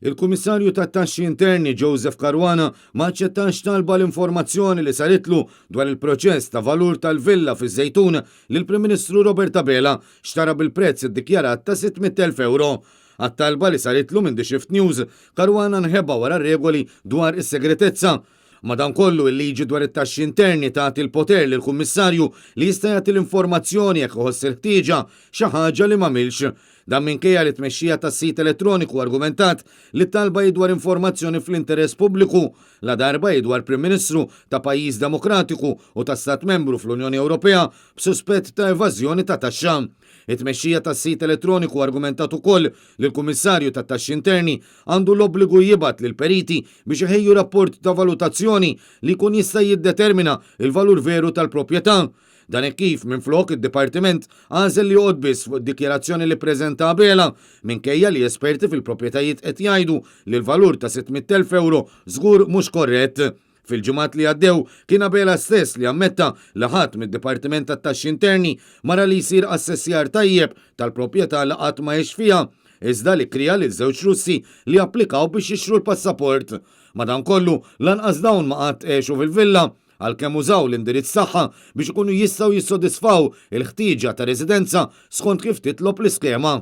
Il-Kummissarju tat-Taxxi Interni Joseph Caruana ma aċċettax talba l-informazzjoni li saritlu dwar il-proċess ta' valur tal-villa fiż-Żejtun li l-Prim Ministru Robert Abela xtara bil-prezz iddikjarat ta' 600,000 euro. Għat-talba li saritlu minn The Shift News, Caruana nħebba wara regoli dwar is-segretezza. Madankollu il-liġi dwar it-taxxi interni tagħti l-poter lil kummissarju li jista' jagħti l-informazzjoni jekk iħoss il-ħtieġa xi ħaġa li m'għamilx. Dan minkejja li tmexxija tas-sit elettroniku argumentat li talba jidwar informazzjoni fl-interess pubbliku, la darba jidwar Prim Ministru ta' pajjiż demokratiku u ta' stat membru fl-Unjoni Ewropea b'suspett ta' evażjoni ta' taxxa. It-tmexxija tas-sit elettroniku argumentat ukoll li l-Kummissarju tat-Taxxi Interni għandu l-obbligu jibgħat lil periti biex iħejju rapport ta' valutazzjoni li jkun jista' jiddetermina il-valur veru tal-proprjetà. Dan kif minflok id-Dipartiment għażel li jgħod biss fuq id-dikjarazzjoni li preżenta Abela minkejja li esperti fil-proprjetajiet qed jgħidu li l-valur ta' 600,000 euro żgur mhux korrett. Fil-ġimgħat li għaddew kien Abela stess li ammetta li ħadd mid-Dipartiment tat-Taxxi Interni mara li jsir assessjar tajjeb tal-proprjetà li qatt ma jgħix fiha, iżda li krija lil żewġ Russi li applikaw biex jixtru l-passaport. Madankollu lanqas dawn ma qatt għexu fil-villa għalkemm użaw l-indirizz tagħha biex ikunu jistgħu jissodisfaw il-ħtieġa ta' residenza skont kif titlob l-iskema.